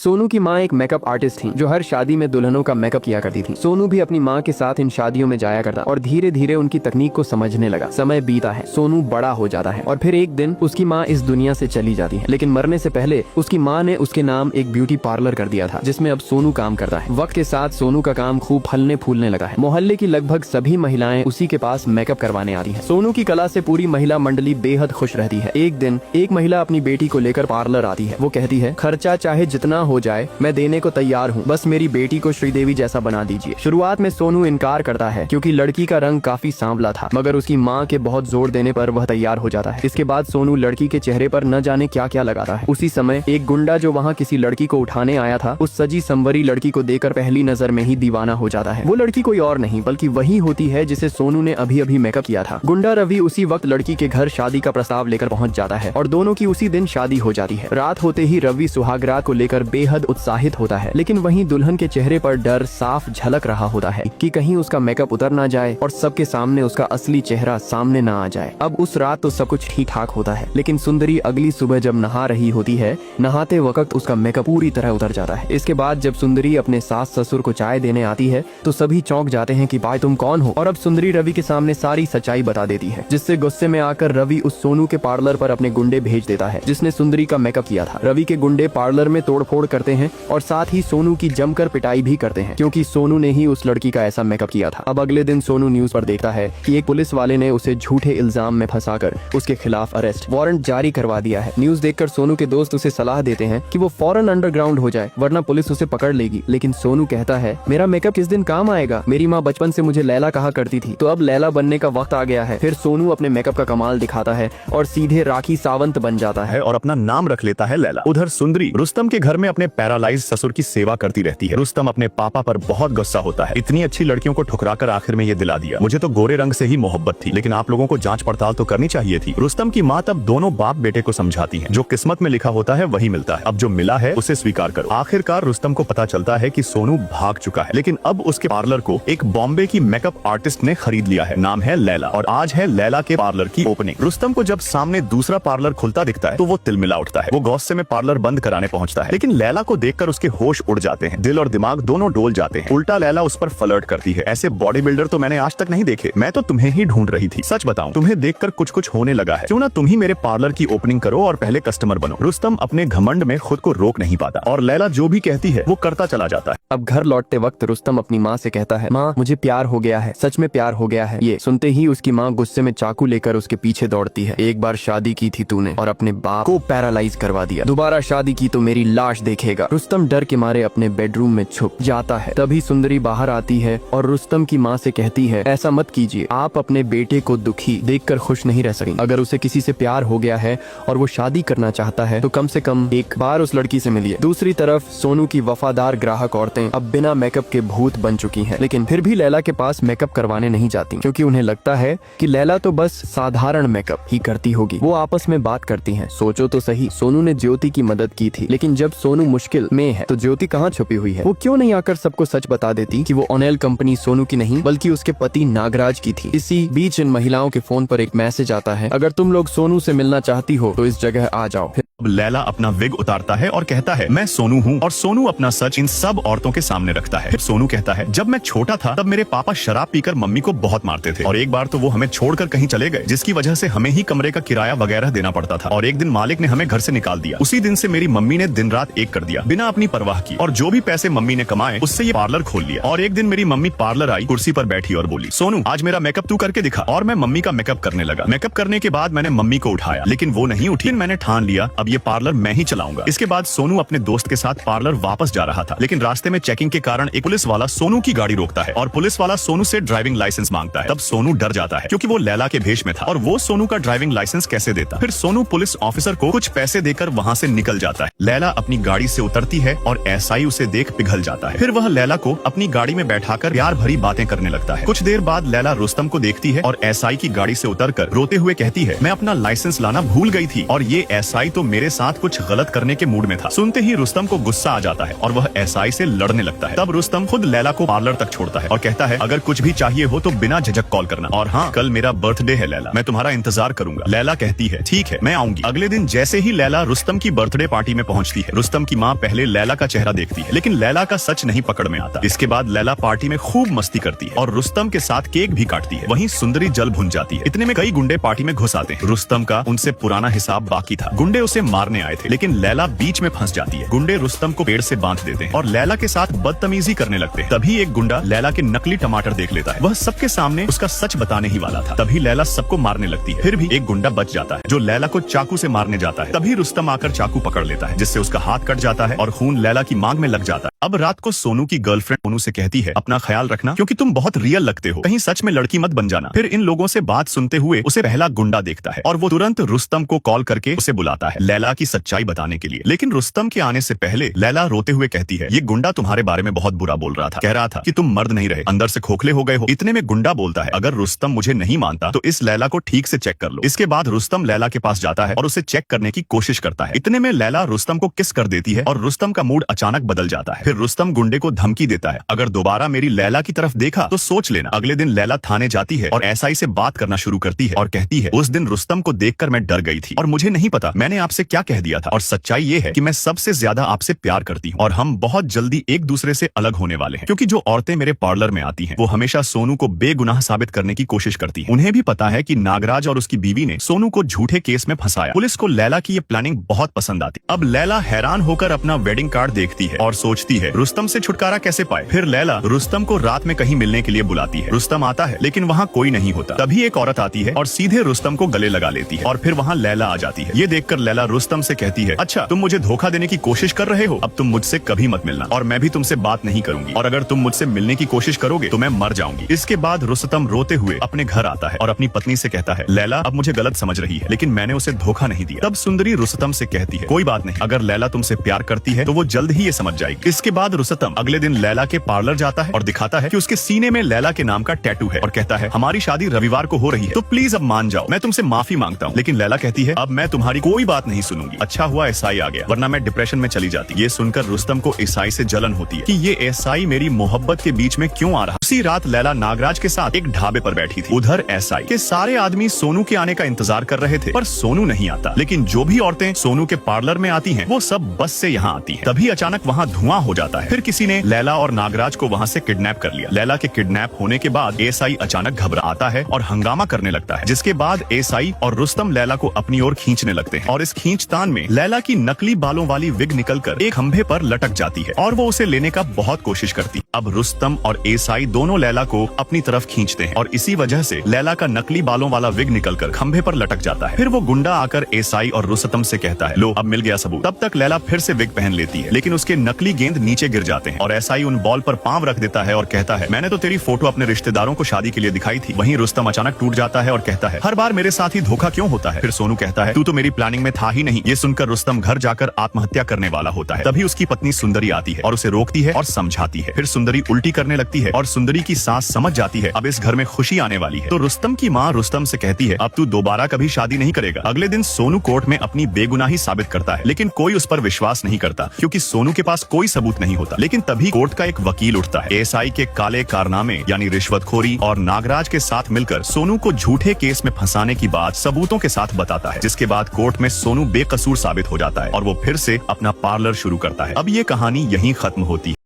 सोनू की माँ एक मेकअप आर्टिस्ट थी जो हर शादी में दुल्हनों का मेकअप किया करती थी। सोनू भी अपनी माँ के साथ इन शादियों में जाया करता और धीरे धीरे उनकी तकनीक को समझने लगा। समय बीता है, सोनू बड़ा हो जाता है और फिर एक दिन उसकी माँ इस दुनिया से चली जाती है। लेकिन मरने से पहले उसकी माँ ने उसके नाम एक ब्यूटी पार्लर कर दिया था जिसमें अब सोनू काम करता है। वक्त के साथ सोनू का काम खूब फलने फूलने लगा है। मोहल्ले की लगभग सभी महिलाएं उसी के पास मेकअप करवाने आती हैं। सोनू की कला से पूरी महिला मंडली बेहद खुश रहती है। एक दिन एक महिला अपनी बेटी को लेकर पार्लर आती है। वो कहती है, खर्चा चाहे जितना हो जाए मैं देने को तैयार हूँ, बस मेरी बेटी को श्रीदेवी जैसा बना दीजिए। शुरुआत में सोनू इनकार करता है क्योंकि लड़की का रंग काफी सांवला था, मगर उसकी माँ के बहुत जोर देने पर वह तैयार हो जाता है। इसके बाद सोनू लड़की के चेहरे पर न जाने क्या क्या लगाता है। उसी समय एक गुंडा जो वहाँ किसी लड़की को उठाने आया था, उस सजी संवरी लड़की को देखकर पहली नजर में ही दीवाना हो जाता है। वो लड़की कोई और नहीं बल्कि वही होती है जिसे सोनू ने अभी अभी मेकअप किया था। गुंडा रवि उसी वक्त लड़की के घर शादी का प्रस्ताव लेकर पहुंच जाता है और दोनों की उसी दिन शादी हो जाती है। रात होते ही रवि सुहागरात को लेकर बेहद उत्साहित होता है, लेकिन वहीं दुल्हन के चेहरे पर डर साफ झलक रहा होता है कि कहीं उसका मेकअप उतर ना जाए और सबके सामने उसका असली चेहरा सामने ना आ जाए। अब उस रात तो सब कुछ ठीक ठाक होता है, लेकिन सुंदरी अगली सुबह जब नहा रही होती है, नहाते वक्त उसका मेकअप पूरी तरह उतर जाता है। इसके बाद जब सुंदरी अपने सास ससुर को चाय देने आती है तो सभी चौंक जाते हैं कि भाई तुम कौन हो, और अब सुंदरी रवि के सामने सारी सच्चाई बता देती है, जिससे गुस्से में आकर रवि उस सोनू के पार्लर पर अपने गुंडे भेज देता है जिसने सुंदरी का मेकअप किया था। रवि के गुंडे पार्लर में तोड़फोड़ करते हैं और साथ ही सोनू की जमकर पिटाई भी करते हैं क्योंकि सोनू ने ही उस लड़की का ऐसा मेकअप किया था। अब अगले दिन सोनू न्यूज पर देखता है कि एक पुलिस वाले ने उसे झूठे इल्जाम में फंसाकर उसके खिलाफ अरेस्ट वारंट जारी करवा दिया है। न्यूज देखकर सोनू के दोस्त उसे सलाह देते हैं कि वो फौरन अंडरग्राउंड हो जाए वरना पुलिस उसे पकड़ लेगी, लेकिन सोनू कहता है, मेरा मेकअप किस दिन काम आएगा, मेरी माँ बचपन से मुझे लैला कहा करती थी, तो अब लैला बनने का वक्त आ गया है। फिर सोनू अपने मेकअप का कमाल दिखाता है और सीधे राखी सावंत बन जाता है और अपना नाम रख लेता है लैला। उधर सुंदरी रुस्तम के घर में अपने पैरालाइज ससुर की सेवा करती रहती है। रुस्तम अपने पापा पर बहुत गुस्सा होता है, इतनी अच्छी लड़कियों को ठुकराकर आखिर में ये दिला दिया, मुझे तो गोरे रंग से ही मोहब्बत थी, लेकिन आप लोगों को जांच पड़ताल तो करनी चाहिए थी। रुस्तम की माँ तब दोनों बाप बेटे को समझाती है, जो किस्मत में लिखा होता है वही मिलता है, अब जो मिला है उसे स्वीकार करो। आखिरकार रुस्तम को पता चलता है कि सोनू भाग चुका है, लेकिन अब उसके पार्लर को एक बॉम्बे की मेकअप आर्टिस्ट ने खरीद लिया है, नाम है लैला, और आज है लैला के पार्लर की ओपनिंग। रुस्तम को जब सामने दूसरा पार्लर खुलता दिखता है तो वो तिलमिला उठता है। वो गुस्से में पार्लर बंद कराने पहुंचता है, लेकिन लैला को देखकर उसके होश उड़ जाते हैं, दिल और दिमाग दोनों डोल जाते हैं। उल्टा लैला उस पर फ्लर्ट करती है, ऐसे बॉडी बिल्डर तो मैंने आज तक नहीं देखे, मैं तो तुम्हें ही ढूंढ रही थी, सच बताऊं तुम्हें देखकर कुछ कुछ होने लगा है, क्यों ना तुम ही मेरे पार्लर की ओपनिंग करो और पहले कस्टमर बनो। रुस्तम अपने घमंड में खुद को रोक नहीं पाता और लैला जो भी कहती है वो करता चला जाता है। अब घर लौटते वक्त रुस्तम अपनी माँ से कहता है, माँ मुझे प्यार हो गया है, सच में प्यार हो गया है। ये सुनते ही उसकी माँ गुस्से में चाकू लेकर उसके पीछे दौड़ती है, एक बार शादी की थी तूने और अपने बाप को पैरालाइज करवा दिया, दोबारा शादी की तो मेरी लाश देखेगा। रुस्तम डर के मारे अपने बेडरूम में छुप जाता है। तभी सुंदरी बाहर आती है और रुस्तम की माँ से कहती है, ऐसा मत कीजिए, आप अपने बेटे को दुखी देखकर खुश नहीं रह सकेंगे। अगर उसे किसी से प्यार हो गया है और वो शादी करना चाहता है तो कम से कम एक बार उस लड़की से मिलिए। दूसरी तरफ सोनू की वफादार ग्राहक औरतें अब बिना मेकअप के भूत बन चुकी हैं, लेकिन फिर भी लैला के पास मेकअप करवाने नहीं जाती क्योंकि उन्हें लगता है कि लैला तो बस साधारण मेकअप ही करती होगी। वो आपस में बात करती हैं, सोचो तो सही, सोनू ने ज्योति की मदद की थी, लेकिन जब सोनू मुश्किल में है तो ज्योति कहाँ छुपी हुई है? वो क्यों नहीं आकर सबको सच बता देती कि वो ओनेल कंपनी सोनू की नहीं बल्कि उसके पति नागराज की थी। इसी बीच इन महिलाओं के फोन पर एक मैसेज आता है, अगर तुम लोग सोनू से मिलना चाहती हो तो इस जगह आ जाओ। अब लैला अपना विग उतारता है और कहता है, मैं सोनू हूँ, और सोनू अपना सच इन सब औरतों के सामने रखता है। फिर सोनू कहता है, जब मैं छोटा था तब मेरे पापा शराब पीकर मम्मी को बहुत मारते थे और एक बार तो वो हमें छोड़कर कहीं चले गए, जिसकी वजह से हमें ही कमरे का किराया वगैरह देना पड़ता था, और एक दिन मालिक ने हमें घर से निकाल दिया। उसी दिन से मेरी मम्मी ने दिन रात एक कर दिया बिना अपनी परवाह की, और जो भी पैसे मम्मी ने कमाए उससे ये पार्लर खोल लिया। और एक दिन मेरी मम्मी पार्लर आई, कुर्सी पर बैठी और बोली, सोनू आज मेरा मेकअप तू करके दिखा। और मैं मम्मी का मेकअप करने लगा। मेकअप करने के बाद मैंने मम्मी को उठाया, लेकिन वो नहीं उठी। मैंने ठान लिया अब ये पार्लर मैं ही चलाऊंगा। इसके बाद सोनू अपने दोस्त के साथ पार्लर वापस जा रहा था, लेकिन रास्ते में चेकिंग के कारण एक पुलिस वाला सोनू की गाड़ी रोकता है और पुलिस वाला सोनू से ड्राइविंग लाइसेंस मांगता है। तब सोनू डर जाता है क्योंकि वो लैला के भेष में था और वो सोनू का ड्राइविंग लाइसेंस कैसे देता। फिर सोनू पुलिस ऑफिसर को कुछ पैसे देकर वहाँ से निकल जाता है। लैला अपनी गाड़ी से उतरती है और एसआई उसे देख पिघल जाता है। फिर वह लैला को अपनी गाड़ी में बैठाकर प्यार भरी बातें करने लगता है। कुछ देर बाद लैला रुस्तम को देखती है और एसआई की गाड़ी से उतरकर रोते हुए कहती है, मैं अपना लाइसेंस लाना भूल गई थी और ये एसआई तो मेरे साथ कुछ गलत करने के मूड में था। सुनते ही रुस्तम को गुस्सा आ जाता है और वह एसआई से लड़ने लगता है। तब रुस्तम खुद लैला को पार्लर तक छोड़ता है और कहता है, अगर कुछ भी चाहिए हो तो बिना झिझक कॉल करना, और हाँ कल मेरा बर्थडे है लैला, मैं तुम्हारा इंतजार करूंगा। लैला कहती है, ठीक है मैं आऊंगी। अगले दिन जैसे ही लैला रुस्तम की बर्थडे पार्टी में पहुंचती है, रुस्तम की माँ पहले लैला का चेहरा देखती है, लेकिन लैला का सच नहीं पकड़ में आता। इसके बाद लैला पार्टी में खूब मस्ती करती है और रुस्तम के साथ केक भी काटती है। वहीं सुंदरी जल भुन जाती है। इतने में कई गुंडे पार्टी में घुस आते हैं। रुस्तम का उनसे पुराना हिसाब बाकी था। गुंडे उसे मारने आए थे, लेकिन लैला बीच में फंस जाती है। गुंडे रुस्तम को पेड़ से बांध देते हैं और लैला के साथ बदतमीजी करने लगते हैं। तभी एक गुंडा लैला के नकली टमाटर देख लेता है। वह सबके सामने उसका सच बताने ही वाला था। तभी लैला सबको मारने लगती है। फिर भी एक गुंडा बच जाता है जो लैला को चाकू से मारने जाता है। तभी रुस्तम आकर चाकू पकड़ लेता है, जिससे उसका हाथ कट जाता है और खून लैला की मांग में लग जाता है। अब रात को सोनू की गर्लफ्रेंड सोनू से कहती है, अपना ख्याल रखना क्योंकि तुम बहुत रियल लगते हो, कहीं सच में लड़की मत बन जाना। फिर इन लोगों से बात सुनते हुए उसे पहला गुंडा देखता है और वो तुरंत रुस्तम को कॉल करके उसे बुलाता है लैला की सच्चाई बताने के लिए। लेकिन रुस्तम के आने से पहले लैला रोते हुए कहती है, ये गुंडा तुम्हारे बारे में बहुत बुरा बोल रहा था, कह रहा था कि तुम मर्द नहीं रहे, अंदर से खोखले हो गए हो। इतने में गुंडा बोलता है, अगर रुस्तम मुझे नहीं मानता तो इस लैला को ठीक से चेक कर लो। इसके बाद रुस्तम लैला के पास जाता है और उसे चेक करने की कोशिश करता है। इतने में लैला रुस्तम को किस कर देती है और रुस्तम का मूड अचानक बदल जाता है। फिर रुस्तम गुंडे को धमकी देता है, अगर दोबारा मेरी लैला की तरफ देखा तो सोच लेना। अगले दिन लैला थाने जाती है और एसआई से बात करना शुरू करती है और कहती है, उस दिन रुस्तम को देखकर मैं डर गई थी और मुझे नहीं पता मैंने आपसे क्या कह दिया था, और सच्चाई ये है कि मैं सबसे ज्यादा आपसे प्यार करती हूँ और हम बहुत जल्दी एक दूसरे से अलग होने वाले हैं, क्योंकि जो औरतें मेरे पार्लर में आती हैं वो हमेशा सोनू को बेगुनाह साबित करने की कोशिश करती हैं। उन्हें भी पता है कि नागराज और उसकी बीवी ने सोनू को झूठे केस में फंसाया। पुलिस को लैला की ये प्लानिंग बहुत पसंद आती। अब लैला हैरान होकर अपना वेडिंग कार्ड देखती है और सोचती है रुस्तम से छुटकारा कैसे पाए। फिर लैला रुस्तम को रात में कहीं मिलने के लिए बुलाती है। रुस्तम आता है लेकिन वहाँ कोई नहीं होता। तभी एक औरत आती है और सीधे रुस्तम को गले लगा लेती है और फिर वहाँ लैला आ जाती है। ये देखकर लैला रुस्तम से कहती है, अच्छा तुम मुझे धोखा देने की कोशिश कर रहे हो, अब तुम मुझसे कभी मत मिलना और मैं भी तुमसे बात नहीं करूंगी, और अगर तुम मुझसे मिलने की कोशिश करोगे तो मैं मर जाऊंगी। इसके बाद रुस्तम रोते हुए अपने घर आता है और अपनी पत्नी से कहता है, लैला अब मुझे गलत समझ रही है, लेकिन मैंने उसे धोखा नहीं दिया। तब सुंदरी रुस्तम से कहती है, कोई बात नहीं, अगर लैला तुमसे प्यार करती है तो वो जल्द ही ये समझ जाएगी। इसके बाद रुस्तम अगले दिन लैला के पार्लर जाता है और दिखाता है कि उसके सीने में लैला के नाम का टैटू है और कहता है, हमारी शादी रविवार को हो रही है तो प्लीज अब मान जाओ, मैं तुमसे माफी मांगता हूँ। लेकिन लैला कहती है, अब मैं तुम्हारी कोई बात नहीं सुनूंगी। अच्छा हुआ एसआई आ गया, वरना मैं डिप्रेशन में चली जाती। ये सुनकर रुस्तम को एसआई से जलन होती है कि ये एसआई मेरी मोहब्बत के बीच में क्यों आ रहा। उसी रात लैला नागराज के साथ एक ढाबे पर बैठी थी। उधर एसआई के सारे आदमी सोनू के आने का इंतजार कर रहे थे, पर सोनू नहीं आता। लेकिन जो भी औरतें सोनू के पार्लर में आती हैं, वो सब बस से यहाँ आती हैं। तभी अचानक वहाँ धुआं हो जाता है। फिर किसी ने लैला और नागराज को वहाँ से किडनैप कर लिया। लैला के किडनैप होने के बाद एसआई अचानक घबराता है और हंगामा करने लगता है, जिसके बाद एसआई और रुस्तम लैला को अपनी ओर खींचने लगते हैं और इस खींचतान में लैला की नकली बालों वाली विग निकलकर एक खंभे पर लटक जाती है और वो उसे लेने का बहुत कोशिश करती है। अब रुस्तम और एसआई दोनों लैला को अपनी तरफ खींचते हैं और इसी वजह से लैला का नकली बालों वाला विग निकलकर खंभे पर लटक जाता है। फिर वो गुंडा आकर एसआई और रुस्तम से कहता है, लो अब मिल गया सबूत। तब तक लैला फिर से विग पहन लेती है, लेकिन उसके नकली गेंद नीचे गिर जाते हैं और एसआई उन बॉल पर पांव रख देता है और कहता है, मैंने तो तेरी फोटो अपने रिश्तेदारों को शादी के लिए दिखाई थी। वहीं रुस्तम अचानक टूट जाता है और कहता है, हर बार मेरे साथ ही धोखा क्यों होता है। फिर सोनू कहता है, तू तो मेरी प्लानिंग में था ही नहीं। ये सुनकर रुस्तम घर जाकर आत्महत्या करने वाला होता है। तभी उसकी पत्नी सुंदरी आती है और उसे रोकती है और समझाती है। फिर सुंदरी उल्टी करने लगती है और सुंदरी की सास समझ जाती है अब इस घर में खुशी आने वाली है। तो रुस्तम की माँ रुस्तम से कहती है, अब तू दोबारा कभी शादी नहीं करेगा। अगले दिन सोनू कोर्ट में अपनी बेगुनाही साबित करता है, लेकिन कोई उस पर विश्वास नहीं करता क्योंकि सोनू के पास कोई सबूत नहीं होता। लेकिन तभी कोर्ट का एक वकील उठता है। एसआई के काले कारनामे यानी रिश्वतखोरी और नागराज के साथ मिलकर सोनू को झूठे केस में फंसाने की बात सबूतों के साथ बताता है, जिसके बाद कोर्ट में सोनू बेकसूर साबित हो जाता है और वो फिर से अपना पार्लर शुरू करता है। अब ये कहानी यहीं खत्म होती है।